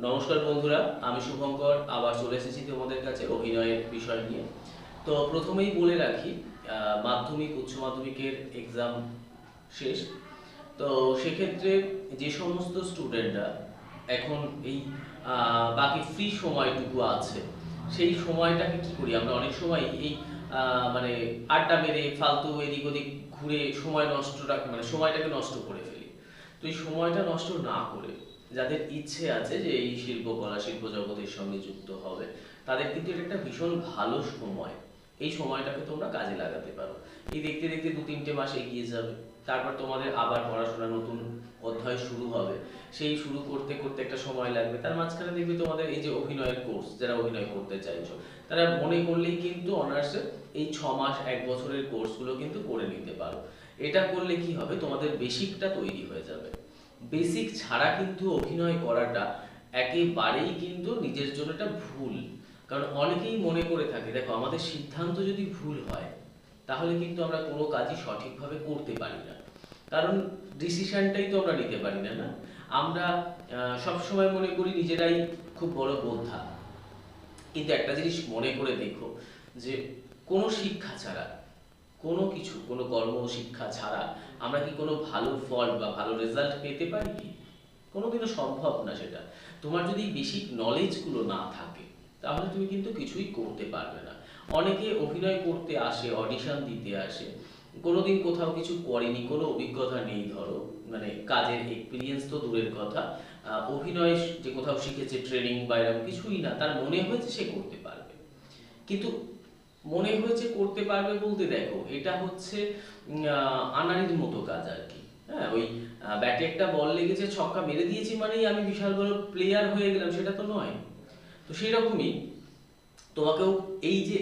নমস্কার বন্ধুরা, আমি শুভঙ্কর আবার চলে এসেছি তোমাদের কাছে অভিনয়ের বিষয় নিয়ে। তো প্রথমেই বলে রাখি, মাধ্যমিক উচ্চ মাধ্যমিকের এক্সাম শেষ। তো সেক্ষেত্রে যে সমস্ত স্টুডেন্টরা এখন এই বাকি ফ্রি সময়টুকু আছে, সেই সময়টাকে কি করি আমরা অনেক সময় এই মানে আড্ডা মেরে ফালতু এদিক ওদিক ঘুরে সময় নষ্টটা মানে সময়টাকে নষ্ট করে ফেলি। তো এই সময়টা নষ্ট না করে যাদের ইচ্ছে আছে যে এই শিল্পকলা শিল্প জগতের সঙ্গে যুক্ত হবে, তাদের কিন্তু এটা একটা ভীষণ ভালো সময়। এই সময়টাকে তোমরা কাজে লাগাতে পারো। এই দেখতে দেখতে 2-3টে মাস এগিয়ে যাবে, তারপর তোমাদের আবার পড়াশোনা নতুন অধ্যায় শুরু হবে। সেই শুরু করতে করতে একটা সময় লাগবে, তার মাঝখানে দেখবে তোমাদের এই যে অভিনয়ের কোর্স, যারা অভিনয় করতে চাইছো তারা মনে করলেই কিন্তু অনার্সে এই 6 মাস 1 বছরের কোর্সগুলো কিন্তু করে নিতে পারো। এটা করলে কি হবে, তোমাদের বেসিকটা তৈরি হয়ে যাবে। বেসিক ছাড়া কিন্তু অভিনয় করাটা একেবারেই কিন্তু নিজের জন্য একটা ভুল। কারণ অনেকেই মনে করে থাকে, দেখো আমাদের সিদ্ধান্ত যদি ভুল হয় তাহলে কিন্তু আমরা কোনো কাজই সঠিকভাবে করতে পারি না। কারণ ডিসিশনটাই তো আমরা নিতে পারি না, না? আমরা সবসময় মনে করি নিজেরাই খুব বড় বোদ্ধা। কিন্তু একটা জিনিস মনে করে দেখো, যে কোনো শিক্ষা ছাড়া, কোনো কিছু কোনো কর্ম শিক্ষা ছাড়া আমরা কি কোনো ভালো ফল বা ভালো রেজাল্ট পেতে পারি কি? কোনোদিনও সম্ভব না সেটা। তোমার যদি বেসিক নলেজগুলো না থাকে তাহলে তুমি কিন্তু কিছুই করতে পারবে না। অনেকে অভিনয় করতে আসে, অডিশন দিতে আসে, কোনোদিন কোথাও কিছু করেনি, কোনো অভিজ্ঞতা নেই, ধরো মানে কাজের এক্সপিরিয়েন্স তো দূরের কথা, অভিনয় যে কোথাও শিখেছে ট্রেনিং বা এরকম কিছুই না, তার মনে হয়েছে সে করতে পারবে। কিন্তু মনে হয়েছে করতে পারবে বলতে, দেখো এটা হচ্ছে আনাড়ির মতো কাজ আর কি। হ্যাঁ, ওই ব্যাটে একটা বল লেগেছে, ছক্কা মেরে দিয়েছি মানেই আমি বিশাল বড় প্লেয়ার হয়ে গেলাম, সেটা তো নয়। তো সেই রকমই তোমাকেও এই যে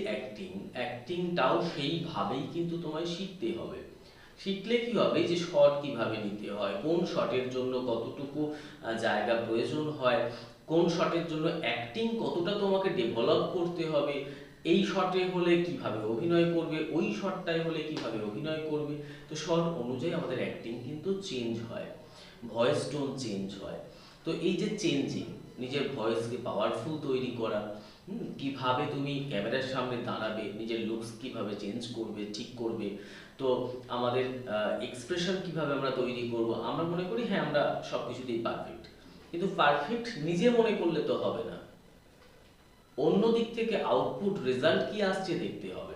অ্যাক্টিংটাও সেইভাবেই কিন্তু তোমায় শিখতে হবে। শিখলে কি হবে, যে শট কিভাবে নিতে হয়, কোন শটের জন্য কতটুকু জায়গা প্রয়োজন হয়, কোন শটের জন্য অ্যাক্টিং কতটা তোমাকে ডেভেলপ করতে হবে, এই শটে হলে কিভাবে অভিনয় করবে, ওই শটটায় হলে কিভাবে অভিনয় করবে। তো শট অনুযায়ী আমাদের অ্যাক্টিং কিন্তু চেঞ্জ হয়, ভয়েস টোন চেঞ্জ হয়। তো এই যে চেঞ্জিং, নিজের ভয়েসকে পাওয়ারফুল তৈরি করা, কিভাবে তুমি ক্যামেরার সামনে দাঁড়াবে, নিজের লুকস কিভাবে চেঞ্জ করবে, ঠিক করবে। তো আমাদের এক্সপ্রেশন কিভাবে আমরা তৈরি করব। আমরা মনে করি হ্যাঁ আমরা সব কিছুতেই পারফেক্ট, কিন্তু পারফেক্ট নিজে মনে করলে তো হবে না। অন্য দিক থেকে আউটপুট রেজাল্ট কি আসছে দেখতে হবে।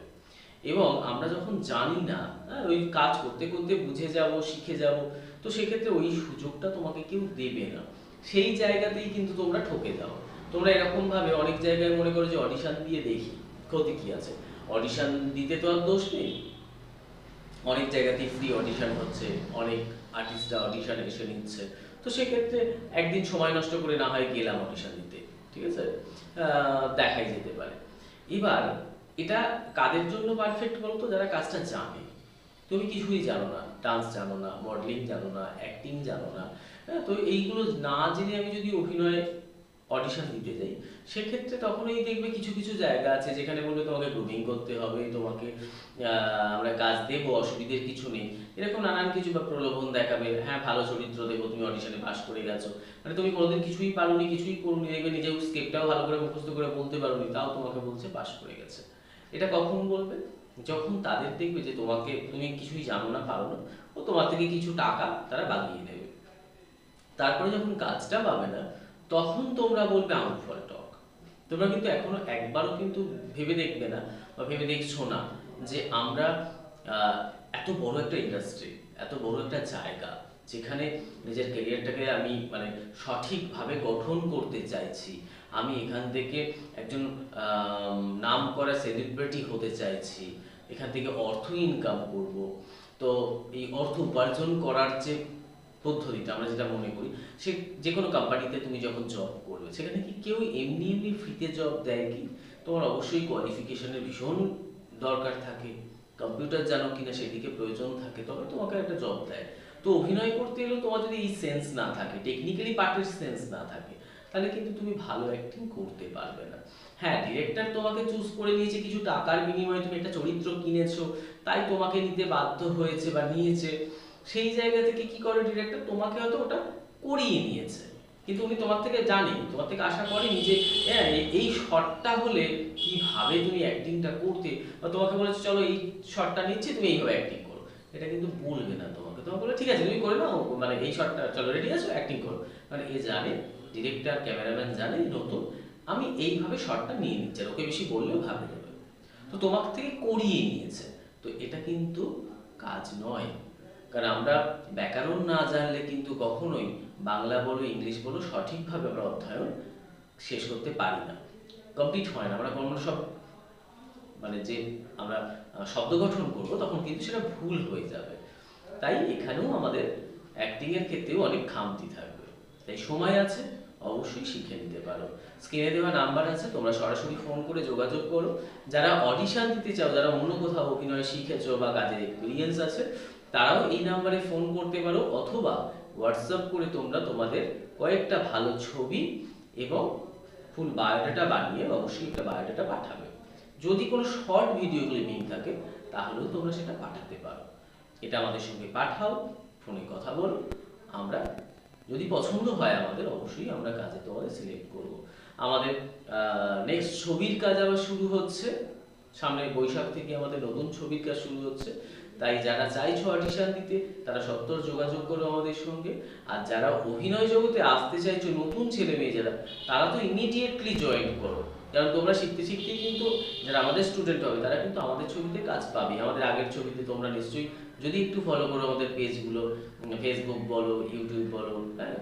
এবং আমরা যখন জানি না, হ্যাঁ, ওই কাজ করতে করতে বুঝে যাব, শিখে যাব, তো সেক্ষেত্রে ওই সুযোগটা তোমাকে কেউ দেবে না। সেই জায়গাতেই কিন্তু তোমরা ঠকে যাও। তোমরা এরকম ভাবে অনেক জায়গায় মনে করো যে অডিশন দিয়ে দেখি, ক্ষতি কি আছে? অডিশন দিতে তো আর দোষ নেই। অনেক জায়গাতেই ফ্রি অডিশন হচ্ছে, অনেক আর্টিস্টরা অডিশন এসে নিচ্ছে। তো সেক্ষেত্রে একদিন সময় নষ্ট করে না হয় গেলাম অডিশন দিতে, ঠিক আছে, দেখাই যেতে পারে। এবার এটা কাদের জন্য পারফেক্ট বলতো? যারা কাজটা জানে। তুমি কিছুই জানো না, ডান্স জানো না, মডেলিং জানো না, অ্যাক্টিং জানো না, হ্যাঁ, তো এইগুলো না জেনে আমি যদি অভিনয়ে অডিশন দিতে যাই, সেক্ষেত্রে তখনই দেখবে কিছু কিছু জায়গা আছে যেখানে বলবে তোমাকে গ্রুমিং করতে হবে, তোমাকে আমরা কাজ দেবো, অসুবিধের কিছু নেই, এরকম নানান কিছু বা প্রলোভন দেখাবে। হ্যাঁ, ভালো চরিত্র দেবো, তুমি অডিশনে পাস করে গেছো, মানে তুমি কোনোদিন কিছুই পারোনি, কিছুই করোনি, দেখবে নিজেও স্ক্রিপ্টটাও ভালো করে মুখস্থ করে বলতে পারোনি, তাও তোমাকে বলছে পাস করে গেছে। এটা কখন বলবে? যখন তাদের দেখবে যে তোমাকে, তুমি কিছুই জানো না, পারো না, ও তোমার থেকে কিছু টাকা তারা বাগিয়ে নেবে। তারপরে যখন কাজটা পাবে না, তখন তোমরা বলবে আউট ফর টক। তোমরা কিন্তু এখনো একবারও কিন্তু ভেবে দেখবে না বা ভেবে দেখছো না যে আমরা এত বড় একটা ইন্ডাস্ট্রি, এত বড় একটা জায়গা, যেখানে নিজের ক্যারিয়ারটাকে আমি মানে সঠিকভাবে গঠন করতে চাইছি। আমি এখান থেকে একজন নাম করা সেলিব্রিটি হতে চাইছি, এখান থেকে অর্থ ইনকাম করব। তো এই অর্থ উপার্জন করার যে পদ্ধতিটা আমরা যেটা মনে করি, সে যে কোনো কোম্পানিতে তুমি যখন জব করবে, সেখানে কি কেউ এমনি এমনি ফ্রিতে জব দেয় কি? তোমার অবশ্যই কোয়ালিফিকেশনের ভীষণ দরকার থাকে, কম্পিউটার জানো কিনা সেদিকে প্রয়োজন থাকে, তবে তোমাকে একটা জব দেয়। তো অভিনয় করতে এলেও তোমার যদি এই সেন্স না থাকে, টেকনিক্যালি পার্টের সেন্স না থাকে, তাহলে কিন্তু তুমি ভালো অ্যাক্টিং করতে পারবে না। হ্যাঁ, ডিরেক্টর তোমাকে চুজ করে নিয়েছে, কিছু টাকার বিনিময়ে তুমি একটা চরিত্র কিনেছো, তাই তোমাকে নিতে বাধ্য হয়েছে বা নিয়েছে। সেই জায়গা থেকে কি করে ডিরেক্টর, তোমাকে হয়তো ওটা করিয়ে নিয়েছে, কিন্তু উনি তোমার থেকে জানে, তোমার থেকে আশা করেনি যে হ্যাঁ এই শটটা হলে কিভাবে তুমি অ্যাক্টিংটা করতে, বা তোমাকে বলেছে চলো এই শটটা নিচ্ছি তুমি এইভাবে অ্যাক্টিং করো, এটা কিন্তু বলবে না তোমাকে। তোমাকে বলে ঠিক আছে তুমি করে নাও, মানে এই শটটা চলো রেডি আছো অ্যাক্টিং করো। মানে এ জানে, ডিরেক্টর ক্যামেরাম্যান জানে নতুন, আমি এইভাবে শটটা নিয়ে নিচ্ছি, আর ওকে বেশি বললেও ভাবে যাবে, তো তোমার থেকে করিয়ে নিয়েছে। তো এটা কিন্তু কাজ নয়, কারণ আমরা ব্যাকরণ না জানলে কিন্তু কখনোই বাংলা বলো ইংলিশ বলো সঠিকভাবে আমরা অধ্যয়ন শেষ করতে পারি না, কমপ্লিট হয় না। আমরা কোনো সব মানে যে আমরা শব্দ গঠন করবো তখন কিন্তু সেটা ভুল হয়ে যাবে। তাই এখানেও আমাদের অ্যাক্টিং এর ক্ষেত্রেও অনেক খামতি থাকবে, তাই সময় আছে, অবশ্যই শিখে নিতে পারো। স্ক্রিনে দেওয়া নাম্বার আছে, তোমরা সরাসরি ফোন করে যোগাযোগ করো। যারা অডিশন দিতে চাও, যারা অন্য কোথাও অভিনয় শিখেছো বা কাজের এক্সপিরিয়েন্স আছে, তারাও এই নাম্বারে ফোন করতে পারো, অথবা হোয়াটসঅ্যাপ করে তোমরা তোমাদের কয়েকটা ভালো ছবি এবং ফুল বায়োডাটা বানিয়ে অবশ্যই একটা বায়োডাটা পাঠাবে। যদি কোনো শর্ট ভিডিও ক্লিপিং থাকে তাহলেও তোমরা সেটা পাঠাতে পারো। এটা আমাদের সঙ্গে পাঠাও, ফোনে কথা বলো, আমরা যদি পছন্দ হয় আমাদের অবশ্যই আমরা কাজে তোমাদের সিলেক্ট করব। আমাদের নেক্সট ছবির কাজ আবার শুরু হচ্ছে, সামনের বৈশাখ থেকে আমাদের নতুন ছবির কাজ শুরু হচ্ছে। তাই যারা চাইছো অডিশন দিতে তারা সত্তর যোগাযোগ করো আমাদের সঙ্গে। আর যারা অভিনয় জগতে আসতে চাইছো নতুন ছেলে মেয়ে যারা, তারা তো ইমিডিয়েটলি জয়েন করো, কারণ তোমরা শিখতে শিখতেই কিন্তু যারা আমাদের স্টুডেন্ট হবে তারা কিন্তু আমাদের ছবিতে কাজ পাবে। আমাদের আগের ছবিতে তোমরা নিশ্চয়ই যদি একটু ফলো করো আমাদের পেজগুলো, ফেসবুক বলো ইউটিউব বলো, হ্যাঁ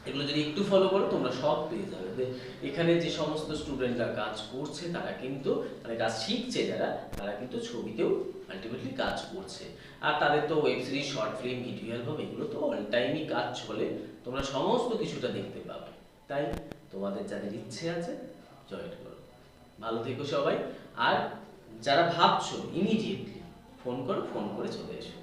এগুলো যদি একটু ফলো করো তোমরা সব পেয়ে যাবে যে এখানে যে সমস্ত স্টুডেন্টরা কাজ করছে তারা কিন্তু মানে কাজ শিখছে যারা, তারা কিন্তু ছবিতেও আলটিমেটলি কাজ করছে। আর তাদের তো web series, short film, video album এগুলো তো অল টাইমই কাজ চলে, তোমরা সমস্ত কিছুটা দেখতে পাবে। তাই তোমাদের যাদের ইচ্ছে আছে জয়েন করো। ভালো থেকো সবাই। আর যারা ভাবছো ইমিডিয়েটলি ফোন করো, ফোন করে চলে এসো।